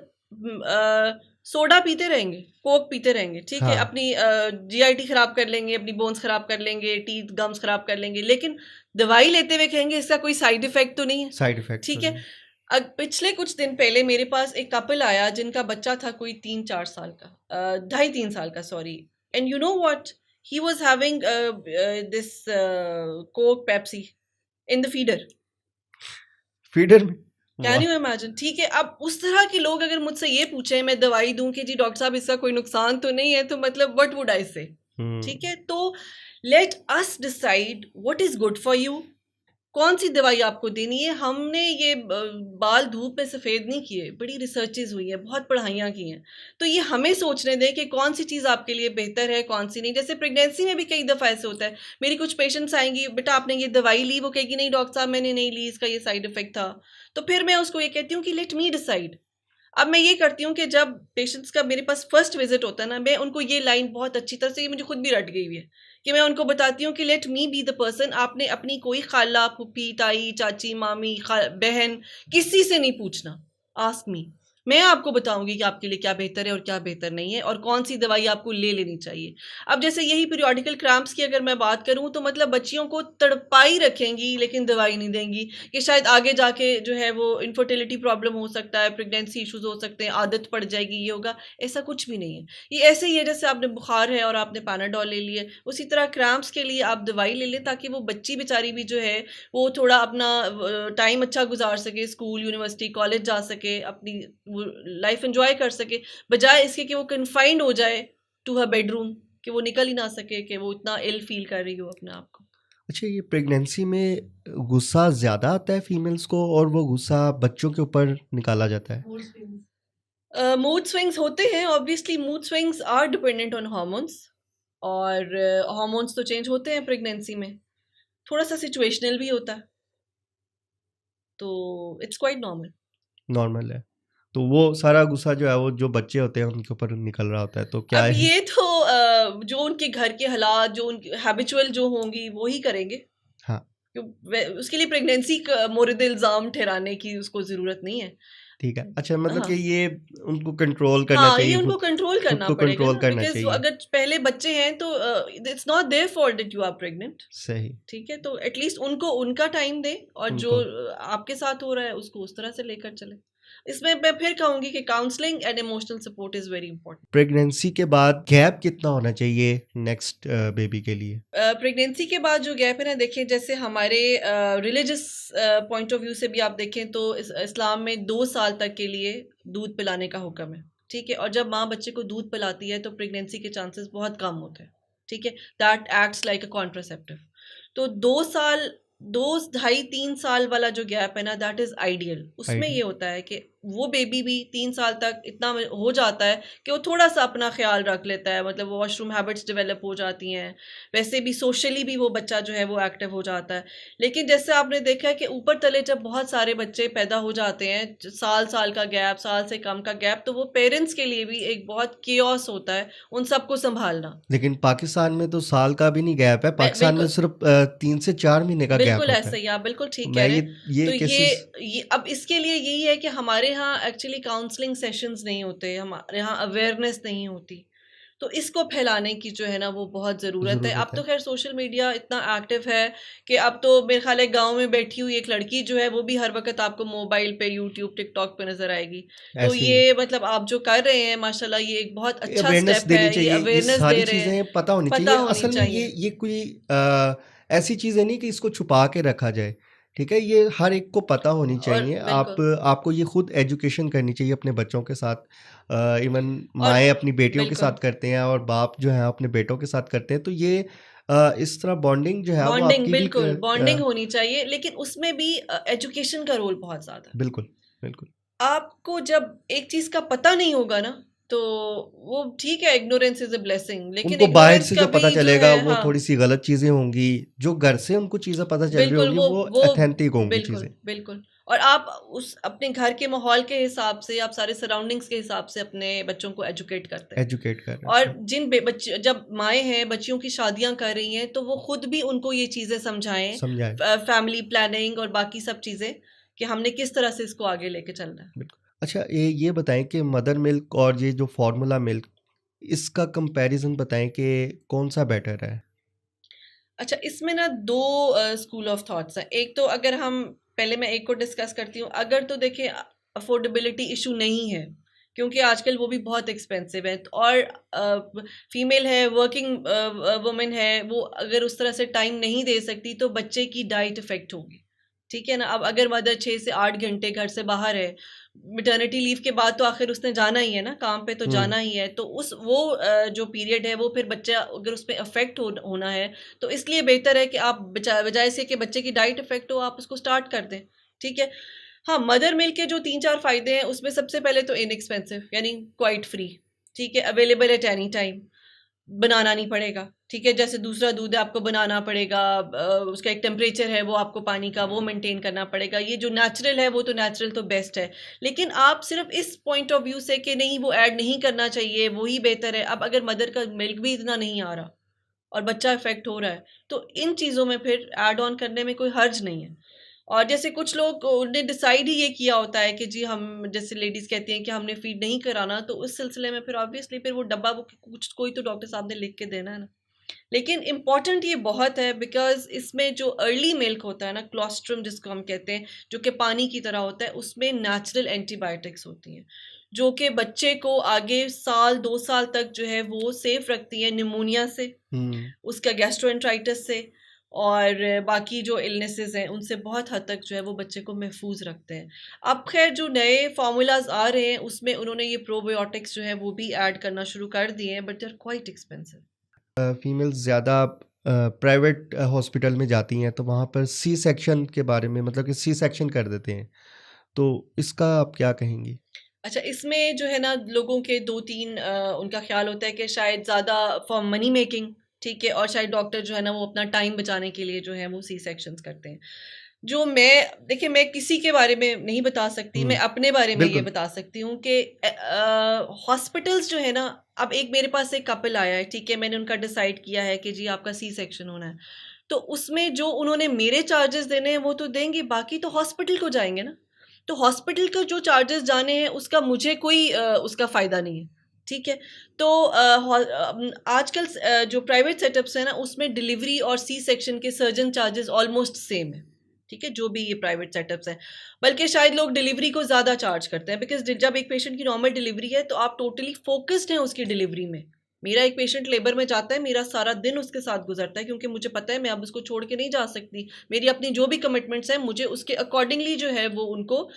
सोडा पीते रहेंगे, कोक पीते रहेंगे, ठीक है? हाँ, अपनी जीआईटी खराब कर लेंगे, अपनी बोन्स खराब कर लेंगे, टीथ गम्स खराब कर लेंगे, लेकिन दवाई लेते हुए कहेंगे इसका कोई साइड इफेक्ट तो नहीं है, साइड इफ़ेक्ट तो ठीक है? नहीं। पिछले कुछ दिन पहले मेरे पास एक कपल आया जिनका बच्चा था कोई 3-4 साल का, 2.5-3 साल का, sorry. And you know what, he was having this Coke Pepsi in the feeder. Feeder में? कैन वाह! You imagine? ठीक है, अब उस तरह के लोग अगर मुझसे ये पूछें मैं दवाई दूं कि जी डॉक्टर साहब इसका कोई नुकसान तो नहीं है, तो मतलब व्हाट वुड आई से? ठीक हुँ। है, तो let us decide what is good for you. कौन सी दवाई आपको देनी है? हमने ये बाल धूप में सफ़ेद नहीं किए, बड़ी रिसर्चेज़ हुई हैं, बहुत पढ़ाइयाँ की हैं। तो ये हमें सोचने दें कि कौन सी चीज़ आपके लिए बेहतर है, कौन सी नहीं। जैसे प्रेगनेंसी में भी कई दफ़ा ऐसे होता है, मेरी कुछ पेशेंट्स आएँगी, बेटा आपने ये दवाई ली? वो कहेगी नहीं डॉक्टर साहब मैंने नहीं ली, इसका ये साइड इफ़ेक्ट था। तो फिर मैं उसको ये कहती हूँ कि लेट मी डिसाइड। अब मैं ये करती हूँ कि जब पेशेंट्स का मेरे पास फर्स्ट विजिट होता है ना, मैं उनको ये लाइन बहुत अच्छी तरह से, ये मुझे खुद भी रट गई हुई है, कि मैं उनको बताती हूँ कि let me be the person. आपने अपनी कोई खाला, फूफी, ताई, चाची, मामी, बहन, किसी से नहीं पूछना। आस्क मी, मैं आपको बताऊंगी कि आपके लिए क्या बेहतर है और क्या बेहतर नहीं है, और कौन सी दवाई आपको ले लेनी चाहिए। अब जैसे यही पीरियोडिकल क्रैम्प्स की अगर मैं बात करूं, तो मतलब बच्चियों को तड़पाई रखेंगी लेकिन दवाई नहीं देंगी, कि शायद आगे जाके जो है वो इनफर्टिलिटी प्रॉब्लम हो सकता है, प्रेगनेंसी इश्यूज हो सकते हैं, आदत पड़ जाएगी, ये होगा। ऐसा कुछ भी नहीं है। ये ऐसे ही है जैसे आपने बुखार है और आपने पैनाडोल ले लिया, उसी तरह क्रैम्प्स के लिए आप दवाई ले लें, ताकि वो बच्ची बेचारी भी जो है वो थोड़ा अपना टाइम अच्छा गुजार सके, स्कूल, यूनिवर्सिटी, कॉलेज जा सके, अपनी लाइफ एंजॉय कर सके, बजाय इसके कि वो कन्फाइंड हो जाए टू हर बेडरूम, कि वो निकल ही ना सके, कि वो इतना इल फील कर रही हो अपने आप को। अच्छा, ये प्रेगनेंसी में गुस्सा ज़्यादा आता है फीमेल्स को और वो गुस्सा बच्चों के ऊपर निकाला जाता है? मूड स्विंग्स होते हैं, obviously mood swings are dependent on hormones, और हार्मोन्स तो चेंज होते हैं प्रेगनेंसी में, थोड़ा सा सिचुएशनल भी होता है, तो इट्स क्वाइट नॉर्मल। नॉर्मल है। तो वो सारा गुस्सा जो है वो जो बच्चे होते हैं उनके ऊपर निकल रहा होता है, तो क्या अब है? ये तो जो उनके घर के हालात, जो उनकी हैबिचुअल जो होंगी वो ही करेंगे। हाँ, उसके लिए प्रेगनेंसी का मोरद इल्ज़ाम ठहराने की उसको ज़रूरत नहीं है। ठीक है। अच्छा, मतलब कि हाँ, ये उनको कंट्रोल करना हाँ, ये चाहिए, उनको कंट्रोल खुद करना को पड़ेगा कंट्रोल ना, करना बिकॉज़ चाहिए। अगर पहले बच्चे हैं तो it's not their fault that you are pregnant, सही, ठीक है? तो एटलीस्ट उनको उनका टाइम दें, और जो उनको आपके साथ हो रहा है उसको उस तरह से लेकर चलें। इसमें मैं फिर कहूँगी कि counselling and emotional support is very important. Pregnancy के बाद गैप कितना होना चाहिए नेक्स्ट बेबी के लिए? प्रेगनेंसी के बाद जो गैप है ना, देखिए जैसे हमारे रिलीजियस पॉइंट ऑफ व्यू से भी आप देखें तो इस्लाम में 2 साल तक के लिए दूध पिलाने का हुक्म है, ठीक है? और जब माँ बच्चे को दूध पिलाती है तो प्रेगनेंसी के चांसेस बहुत कम होते हैं, ठीक है? That acts like a contraceptive. तो 2 साल, 2 ढाई 3 साल वाला जो गैप है ना, दैट इज़ आइडियल। उसमें ये आइडिया। होता है कि वो बेबी भी 3 साल तक इतना हो जाता है कि वो थोड़ा-सा अपना ख़्याल रख लेता है, मतलब वॉशरूम हैबिट्स डेवलप हो जाती हैं, वैसे भी सोशली भी वो बच्चा जो है वो एक्टिव हो जाता है। लेकिन जैसे आपने देखा है कि ऊपर तले जब बहुत सारे बच्चे पैदा हो जाते हैं, साल-साल का गैप, साल से कम का गैप, तो वो पेरेंट्स के लिए भी एक बहुत केओस होता है, उन सबको सँभालना। लेकिन पाकिस्तान में तो साल का भी नहीं गैप है, पाकिस्तान में बिल्कुल। सिर्फ 3 से 4 महीने का गैप बिल्कुल होता है। ऐसा ही, आप बिल्कुल ठीक कह मैं रहे हैं। ये तो केसेस ये अब इसके लिए यही है कि हमारे यहाँ एक्चुअली काउंसलिंग सेशंस नहीं होते, हमारे यहाँ अवेयरनेस नहीं होती। तो इसको फैलाने की जो है ना वो बहुत ज़रूरत है। अब ज़रूरत तो है। ख़ैर सोशल मीडिया इतना एक्टिव है कि अब तो मेरे ख़्याल है गाँव में बैठी हुई एक लड़की जो है वो भी हर वक़्त आपको मोबाइल पे, यूट्यूब, टिकटॉक पे नज़र आएगी। तो ऐसे ही ये मतलब आप जो कर रहे हैं माशाल्लाह, ये एक बहुत अच्छा अवेयरनेस स्टेप देनी है, ये चाहिए, ये अवेयरनेस सारी दे रहे हैं, चीज़ें पता होनी पता चाहिए। होनी असल में चाहिए। ये कोई ऐसी चीज़ें नहीं कि इसको छुपा के रखा जाए, ठीक है? ये हर एक को पता होनी और चाहिए। बिल्कुल। आपको ये खुद एजुकेशन करनी चाहिए अपने बच्चों के साथ। इवन और माएँ अपनी बेटियों के बिल्कुल। साथ करते हैं और बाप जो हैं अपने बेटों के साथ करते हैं। तो ये इस तरह बॉन्डिंग जो है वो बॉन्डिंग, आपकी भी बिल्कुल, बॉन्डिंग होनी चाहिए, लेकिन उसमें भी एजुकेशन का रोल बहुत ज़्यादा है। बिल्कुल, बिल्कुल। आपको जब एक चीज़ का पता नहीं होगा ना, तो वो ठीक है, इग्नोरेंस इज़ अ ब्लेसिंग, लेकिन उनको बाहर इग्नोरेंस से जो पता कभी जो चलेगा है, वो हाँ, थोड़ी-सी गलत चीज़ें होंगी, जो घर से उनको चीज़ें पता चल रही बिल्कुल होंगी वो वो ऑथेंटिक होंगी बिल्कुल, चीज़ें। बिल्कुल। और आप उस अपने घर के माहौल के हिसाब से, आप सारे सराउंडिंग्स के हिसाब से अपने बच्चों को एजुकेट करते हैं। एजुकेट कर रहे और हैं। जिन बच्चे जब माएँ हैं, बच्चियों की शादियाँ कर रही हैं, तो वो खुद भी उनको ये चीज़ें समझाएँ, समझाएँ, फैमिली प्लानिंग और बाकी सब चीज़ें, कि हमने किस तरह से इसको आगे लेके चलना है। बिल्कुल। अच्छा ये बताएँ कि मदर मिल्क और ये जो फ़ॉर्मूला मिल्क, इसका कंपैरिज़न बताएँ कि कौन-सा बेटर है? अच्छा, इसमें ना 2 स्कूल ऑफ थॉट्स हैं। एक तो अगर हम पहले मैं एक को डिस्कस करती हूँ। अगर तो देखिए अफोर्डेबिलिटी इशू नहीं है, क्योंकि आजकल वो भी बहुत एक्सपेंसिव है, और फीमेल है, वर्किंग वुमन है, वो अगर उस तरह से टाइम नहीं दे सकती तो बच्चे की डाइट इफ़ेक्ट होगी। ठीक है ना? अब अगर मदर 6 से 8 घंटे घर से बाहर है, मैटरनिटी लीव के बाद तो आखिर उसने जाना ही है ना, काम पे तो हुँ, जाना ही है। तो जो पीरियड है वो फिर बच्चा अगर उसमें अफ़ेक्ट होना है, तो इसलिए बेहतर है कि आप बजाय से कि बच्चे की डाइट इफ़ेक्ट हो, आप उसको स्टार्ट कर दें, ठीक है? हाँ, मदर मिल्क के जो 3-4 फ़ायदे हैं, उसमें सबसे पहले तो इनएक्सपेंसिव, यानी क्वाइट फ्री, ठीक है? अवेलेबल एट एनी टाइम, बनाना नहीं पड़ेगा, ठीक है? जैसे दूसरा दूध है, आपको बनाना पड़ेगा, उसका एक टेम्परेचर है, वो आपको पानी का वो मेंटेन करना पड़ेगा। ये जो नेचुरल है, वो तो नेचुरल तो बेस्ट है। लेकिन आप सिर्फ़ इस पॉइंट ऑफ व्यू से कि नहीं वो ऐड नहीं करना चाहिए, वही बेहतर है। अब अगर मदर का मिल्क भी इतना नहीं आ रहा और बच्चा इफ़ेक्ट हो रहा है, तो इन चीज़ों में फिर ऐड ऑन करने में कोई हर्ज नहीं है। और जैसे कुछ लोग उन्होंने डिसाइड ही ये किया होता है कि जी हम, जैसे लेडीज़ कहती हैं कि हमने फीड नहीं कराना, तो उस सिलसिले में फिर ऑब्वियसली फिर वो डब्बा वो कुछ कोई तो डॉक्टर साहब ने लिख के देना है ना। लेकिन इम्पॉर्टेंट ये बहुत है, बिकॉज़ इसमें जो अर्ली मिल्क होता है ना, क्लोस्ट्रम जिसको हम कहते हैं, जो कि पानी की तरह होता है, उसमें नेचुरल एंटीबायोटिक्स होती हैं, जो कि बच्चे को आगे साल 2 साल तक जो है वो सेफ रखती हैं निमोनिया से, हुँ। उसका गैस्ट्रोएंटेराइटिस से, और बाकी जो इलनेसेस हैं उनसे बहुत हद तक जो है वो बच्चे को महफूज रखते हैं। अब खैर जो नए फार्मूलाज आ रहे हैं उसमें उन्होंने ये प्रोबायोटिक्स जो है वो भी ऐड करना शुरू कर दिए हैं, but they are quite expensive. Females ज़्यादा प्राइवेट हॉस्पिटल में जाती हैं तो वहाँ पर सी सेक्शन के बारे में मतलब कि सी सेक्शन कर देते हैं। तो इसका आप क्या कहेंगी? अच्छा, इसमें जो है ना लोगों के 2-3 उनका ख़्याल होता है कि शायद ज़्यादा फॉर मनी मेकिंग, ठीक है? और शायद डॉक्टर जो है ना वो अपना टाइम बचाने के लिए जो है वो सी सेक्शंस करते हैं। जो मैं देखिए, मैं किसी के बारे में नहीं बता सकती, मैं हुँ, अपने बारे में ये बिल्कुल। बता सकती हूँ कि हॉस्पिटल्स जो है ना, अब एक मेरे पास एक कपल आया है, ठीक है? मैंने उनका डिसाइड किया है कि जी आपका सी सेक्शन होना है। तो उसमें जो उन्होंने मेरे चार्जेस देने हैं वो तो देंगे, बाकी तो हॉस्पिटल को जाएँगे ना। तो हॉस्पिटल का जो चार्जेस जाने हैं उसका मुझे कोई उसका फ़ायदा नहीं है, ठीक है? तो आजकल जो प्राइवेट सेटअप्स हैं ना, उसमें डिलीवरी और सी सेक्शन के सर्जन चार्जेस ऑलमोस्ट सेम है, ठीक है? जो भी ये प्राइवेट सेटअप्स हैं। बल्कि शायद लोग डिलीवरी को ज़्यादा चार्ज करते हैं, बिकॉज़ जब एक पेशेंट की नॉर्मल डिलीवरी है तो आप टोटली फ़ोकस्ड हैं उसकी डिलीवरी में। मेरा एक पेशेंट लेबर में जाता है, मेरा सारा दिन उसके साथ गुज़रता है, क्योंकि मुझे पता है मैं अब उसको छोड़ के नहीं जा सकती। मेरी अपनी जो भी कमिटमेंट्स हैं, मुझे उसके अकॉर्डिंगली जो है वो उनको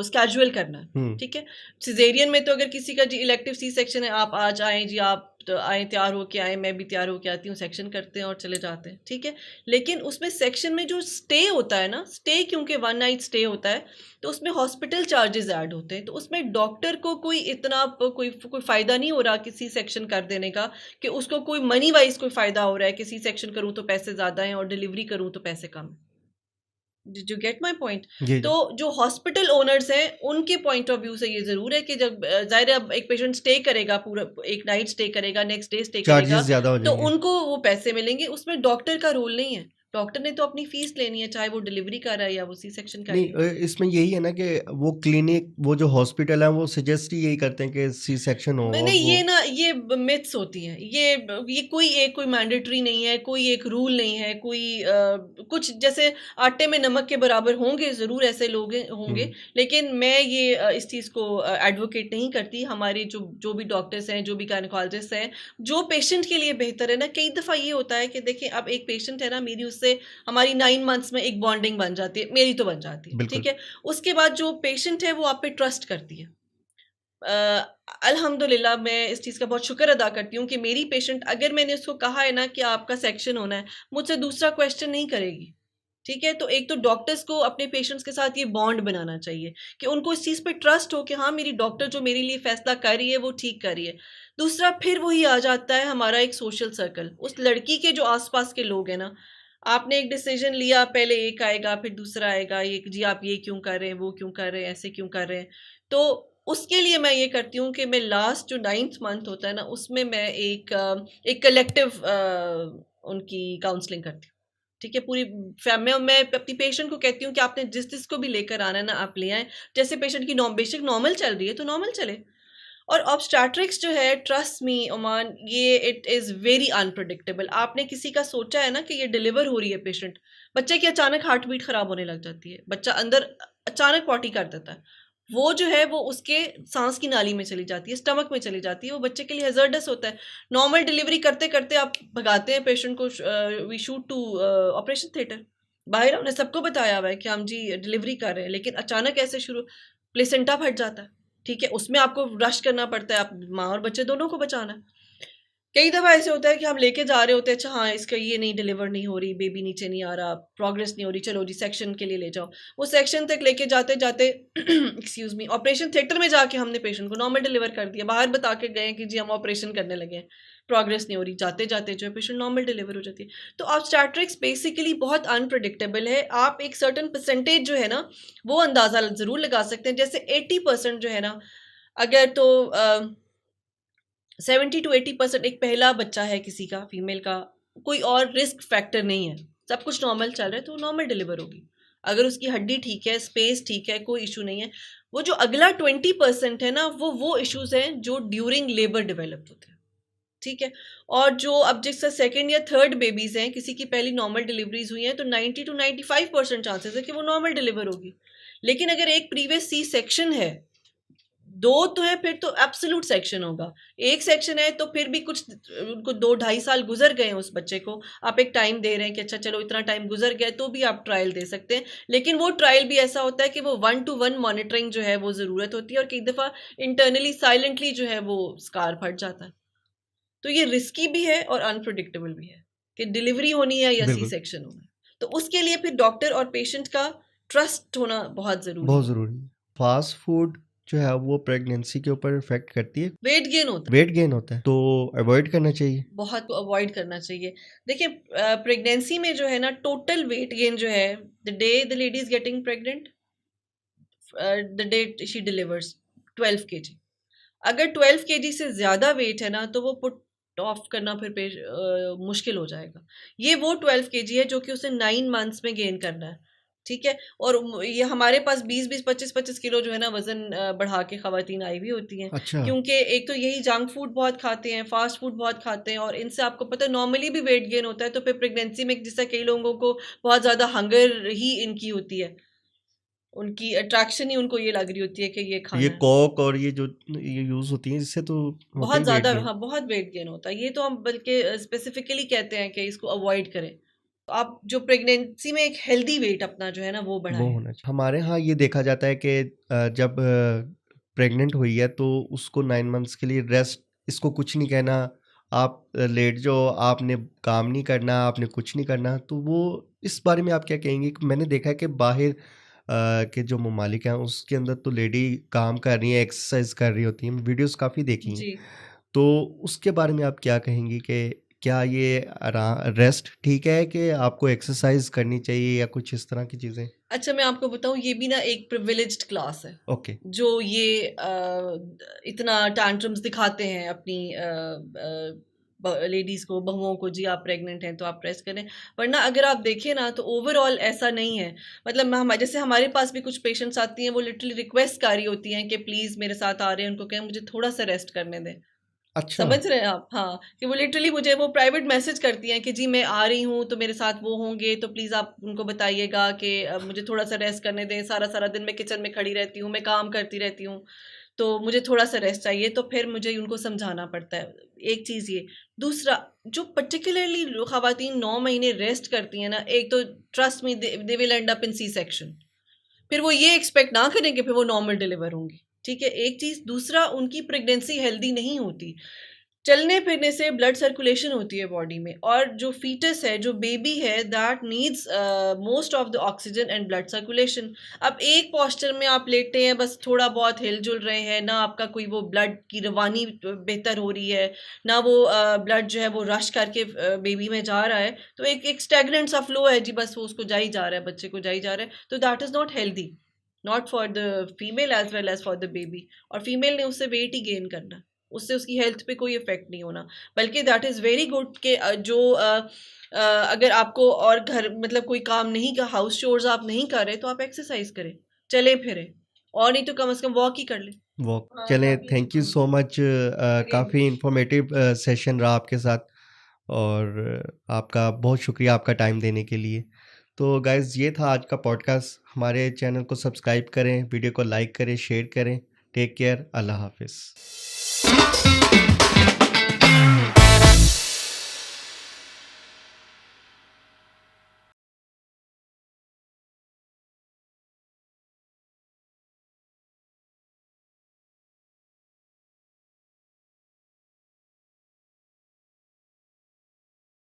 स्केड्यूल करना है, हुँ, ठीक है? सिज़ेरियन में तो अगर किसी का जी इलेक्टिव सी सेक्शन है, आप आज आएँ जी, आप तो आए, तैयार होके आए, मैं भी तैयार होके आती हूँ, सेक्शन करते हैं और चले जाते हैं, ठीक है। लेकिन उसमें सेक्शन में जो स्टे होता है ना, स्टे क्योंकि 1 नाइट स्टे होता है, तो उसमें हॉस्पिटल चार्जेस ऐड होते हैं, तो उसमें डॉक्टर को कोई इतना कोई फ़ायदा नहीं हो रहा किसी सेक्शन कर देने का, कि उसको कोई मनी वाइज कोई फ़ायदा हो रहा है कि सी सेक्शन करूँ तो पैसे ज़्यादा हैं और डिलीवरी करूँ तो पैसे कम हैं। Did you get my point? जी, तो जी। जो हॉस्पिटल ओनर्स हैं उनके पॉइंट ऑफ व्यू से ये ज़रूर है कि जब ज़ाहिर है अब एक पेशेंट स्टे करेगा, पूरा एक नाइट स्टे करेगा, नेक्स्ट डे स्टे चार्जेस करेगा, ज़्यादा हो तो जाएँगे। उनको वो पैसे मिलेंगे, उसमें डॉक्टर का रोल नहीं है। डॉक्टर ने तो अपनी फीस लेनी है, चाहे वो डिलीवरी कर रहा है या वो सी सेक्शन कर नहीं रही है। इसमें यही है ना कि वो क्लिनिक, वो जो हॉस्पिटल है, वो सजेस्ट ही यही करते हैं कि सी सेक्शन हो और नहीं, वो ये ना ये मिथ्स होती हैं, ये कोई मैंडेटरी नहीं है, कोई एक रूल नहीं है, कुछ जैसे आटे में नमक के बराबर होंगे, ज़रूर ऐसे लोग होंगे, हुँ, लेकिन मैं ये इस चीज़ को एडवोकेट नहीं करती। हमारे जो भी डॉक्टर्स हैं, जो भी गायनेकोलॉजिस्ट हैं, जो पेशेंट के लिए बेहतर है ना, कई दफ़ा ये होता है कि देखिए अब एक पेशेंट है ना, मेरी उससे हमारी 9 मंथ्स में एक बॉन्डिंग बन जाती है, मेरी तो बन जाती है, बिल्कुल। ठीक है। उसके बाद जो पेशेंट है वो आप पे ट्रस्ट करती है। अ, अल्हम्दुलिल्लाह मैं इस चीज़ का बहुत शुक्र अदा करती हूँ कि मेरी पेशेंट, अगर मैंने उसको कहा है ना कि आपका सेक्शन होना है, मुझसे दूसरा क्वेश्चन नहीं करेगी। ठीक है? तो एक तो डॉक्टर्स को अपने पेशेंट्स के साथ ये बॉन्ड बनाना चाहिए कि उनको इस चीज़ पे ट्रस्ट हो कि हाँ, मेरी डॉक्टर जो मेरे लिए फ़ैसला कर रही है, वो ठीक कर रही है। दूसरा फिर वही आ जाता है हमारा एक सोशल सर्कल। उस लड़की के जो आस-पास के लोग हैं ना, आपने एक डिसीज़न लिया, पहले एक आएगा, फिर दूसरा आएगा, ये जी आप ये क्यों कर रहे हैं, वो क्यों कर रहे हैं, ऐसे क्यों कर रहे हैं। तो उसके लिए मैं ये करती हूँ कि मैं लास्ट जो 9th मंथ होता है ना, उसमें मैं एक कलेक्टिव उनकी काउंसलिंग करती हूँ। ठीक है? पूरी मैं अपनी पेशेंट को कहती हूँ कि आपने जिस को भी लेकर आना है ना, आप ले आएँ। जैसे पेशेंट की बेशक नॉर्मल चल रही है, तो नॉर्मल चले। और ऑब्स्टेट्रिक्स जो है, ट्रस्ट मी ओमान, ये इट इज़ वेरी अनप्रेडिक्टेबल। आपने किसी का सोचा है ना कि ये डिलीवर हो रही है पेशेंट, बच्चे की अचानक हार्ट बीट खराब होने लग जाती है, बच्चा अंदर अचानक पॉटी कर देता है, वो जो है वो उसके सांस की नाली में चली जाती है, स्टमक में चली जाती है, वो बच्चे के लिए हैजर्डस होता है। नॉर्मल डिलीवरी करते करते आप भगाते हैं पेशेंट को, we shoot to operation theatre. बाहर हमने सबको बताया हुआ है कि हम जी डिलीवरी कर रहे हैं, लेकिन अचानक ऐसे शुरू, प्लेसेंटा फट जाता है, ठीक है? उसमें आपको रश करना पड़ता है, आप माँ और बच्चे दोनों को बचाना है। कई दफ़ा ऐसे होता है कि हम लेके जा रहे होते हैं, अच्छा हाँ, इसका ये नहीं, डिलीवर नहीं हो रही, बेबी नीचे नहीं आ रहा, प्रोग्रेस नहीं हो रही, चलो जी सेक्शन के लिए ले जाओ। वो सेक्शन तक लेके जाते-जाते एक्सक्यूज़ मी, ऑपरेशन थिएटर में जाके हमने पेशेंट को नॉर्मल डिलीवर कर दिया। बाहर बता के गए कि जी हम ऑपरेशन करने लगे हैं, प्रोग्रेस नहीं हो रही, जाते-जाते जो है पेशेंट नॉर्मल डिलीवर हो जाती है। तो ऑब्स्टेट्रिक्स बेसिकली बहुत अनप्रेडिक्टेबल है। आप एक सर्टेन परसेंटेज जो है ना, वो अंदाज़ा ज़रूर लगा सकते हैं। जैसे 80% जो है ना, अगर तो 70 टू 80% एक पहला बच्चा है किसी का, फीमेल का, कोई और रिस्क फैक्टर नहीं है, सब कुछ नॉर्मल चल रहा है, तो नॉर्मल डिलीवर होगी। अगर उसकी हड्डी ठीक है, स्पेस ठीक है, कोई इशू नहीं है। वो जो अगला 20% है ना, वो इश्यूज हैं जो ड्यूरिंग लेबर डेवलप होते हैं, ठीक है। और जो अब जिसका सेकंड या थर्ड बेबीज हैं, किसी की पहली नॉर्मल डिलीवरीज हुई हैं, तो 90 टू 95% चांसेस है कि वो नॉर्मल डिलीवर होगी। लेकिन अगर एक प्रीवियस सी सेक्शन है, 2 तो है, फिर तो एब्सोल्यूट सेक्शन होगा। एक सेक्शन है तो फिर भी कुछ उनको 2 ढाई साल गुज़र गए हैं उस बच्चे को, आप एक टाइम दे रहे हैं कि अच्छा चलो इतना टाइम गुज़र गया है, तो भी आप ट्रायल दे सकते हैं। लेकिन वो ट्रायल भी ऐसा होता है कि वो 1 टू 1 मॉनिटरिंग जो है वो ज़रूरत होती है, और कई दफ़ा इंटरनली साइलेंटली जो है वो स्कार फट जाता है। तो ये रिस्की भी है और अनप्रेडिक्टेबल भी है कि डिलीवरी होनी है या सी बिल्कुल, सेक्शन होना है। तो उसके लिए फिर डॉक्टर और पेशेंट का ट्रस्ट होना बहुत ज़रूरी बहुत है। ज़रूरी है। फ़ास्ट फूड जो है वो प्रेगनेंसी के ऊपर इफ़ेक्ट करती है, वेट गेन होता है। वेट गेन होता है, तो अवॉइड करना चाहिए। बहुत को अवॉइड करना चाहिए। देखिए प्रेगनेंसी में जो है ना, टोटल वेट गेन जो है, the day the lady is getting pregnant, the day she delivers, 12 KG. अगर 12 केजी से ज़्यादा वेट है ना, तो वो पुट ऑफ करना फिर मुश्किल हो जाएगा। ये वो 12 केजी है जो कि उसे 9 मंथ्स में गेन करना है, ठीक है। और ये हमारे पास 20-20 25-25 किलो जो है ना वज़न बढ़ा के ख़वातीन आई हुई होती हैं, अच्छा, क्योंकि एक तो यही जंक फूड बहुत खाते हैं, फास्ट फूड बहुत खाते हैं, और इनसे आपको पता है नॉर्मली भी वेट गेन होता है। तो फिर प्रेगनेंसी में जैसा कई लोगों को बहुत ज़्यादा हंगर ही इनकी होती है, उनकी अट्रैक्शन ही उनको ये लग रही होती है कि ये ये खाना है। कोक और ये जो ये यूज़ होती हैं, इससे तो होता बहुत ही वेट ज़्यादा, गेन। हाँ, बहुत वेट गेन होता है। ये तो हम बल्कि स्पेसिफिकली कहते हैं कि इसको अवॉइड करें। तो आप जो प्रेगनेंसी में एक हेल्दी वेट अपना जो है ना वो वो बढ़ाएँ। होना चाहिए। हमारे यहाँ ये देखा जाता है कि जब प्रेग्नेंट हुई है तो उसको 9 मंथ्स के लिए रेस्ट, इसको कुछ नहीं कहना, आप लेट जाओ, आपने काम नहीं करना, आपने कुछ नहीं करना, तो वो इस बारे में आप क्या कहेंगे? कि मैंने देखा है कि बाहर के जो ममालिक हैं उसके अंदर तो लेडी काम कर रही हैं, एक्सरसाइज कर रही होती हैं, वीडियोस काफ़ी देखी हैं। जी। तो उसके बारे में आप क्या कहेंगी कि क्या ये रेस्ट ठीक है कि आपको एक्सरसाइज करनी चाहिए या कुछ इस तरह की चीज़ें? अच्छा, मैं आपको बताऊँ, ये भी ना एक प्रिविलेज्ड क्लास है, ओके। जो ये इतना टैंट्रम्स दिखाते हैं अपनी लेडीज़ को, बहुओं को, जी आप प्रेग्नेंट हैं तो आप रेस्ट करें। वरना अगर आप देखें ना तो ओवरऑल ऐसा नहीं है। मतलब हम जैसे हमारे पास भी कुछ पेशेंट्स आती हैं, वो लिटरली रिक्वेस्ट कर रही होती हैं कि प्लीज़ मेरे साथ आ रहे हैं, उनको कहें मुझे थोड़ा-सा रेस्ट करने दें। अच्छा। समझ रहे हैं आप? हाँ, कि वो लिटरली मुझे वो प्राइवेट मैसेज करती हैं कि जी मैं आ रही हूँ, तो मेरे साथ वो होंगे, तो प्लीज़ आप उनको बताइएगा कि मुझे थोड़ा-सा रेस्ट करने दें। सारा-सारा दिन मैं किचन में खड़ी रहती हूँ, मैं काम करती रहती हूँ, तो मुझे थोड़ा-सा रेस्ट चाहिए। तो फिर मुझे उनको समझाना पड़ता है। एक चीज़ ये। दूसरा, जो पर्टिकुलरली ख़वातीन 9 महीने रेस्ट करती हैं ना, एक तो trust me they will end up in C section. फिर वो ये एक्सपेक्ट ना करें कि फिर वो नॉर्मल डिलीवर होंगी। ठीक है, एक चीज़। दूसरा, उनकी प्रेगनेंसी हेल्दी नहीं होती। चलने फिरने से ब्लड सर्कुलेशन होती है बॉडी में, और जो फीटस है, जो बेबी है, that needs most of the oxygen and blood circulation. अब एक पोस्चर में आप लेटे हैं, बस थोड़ा बहुत हिल-जुल रहे हैं, ना आपका कोई वो ब्लड की रवानी बेहतर हो रही है, ना वो ब्लड जो है वो रश करके बेबी में जा रहा है, तो एक एक स्टैग्नेंट सा फ्लो है जी, बस वो उसको जा ही जा रहा है, बच्चे को जा ही जा रहा है, तो that is not healthy, not for the female as well as for the baby. और फीमेल ने उससे वेट ही गेन करना है, उससे उसकी हेल्थ पे कोई इफेक्ट नहीं होना। बल्कि दैट इज़ वेरी गुड कि अगर आपको और घर मतलब कोई काम नहीं का हाउस चोर्स आप नहीं कर रहे, तो आप एक्सरसाइज करें, चलें फिरें, और नहीं तो कम से कम वॉक ही कर लें। वो हाँ, चलें, काफ़ी thank you so much. Same. काफ़ी इंफॉर्मेटिव सेशन रहा आपके साथ, और आपका बहुत शुक्रिया आपका टाइम देने के लिए। तो गाइज़, ये था आज का पॉडकास्ट। हमारे चैनल को सब्सक्राइब करें, वीडियो को लाइक करें, शेयर करें। टेक केयर, अल्लाह हाफिज़।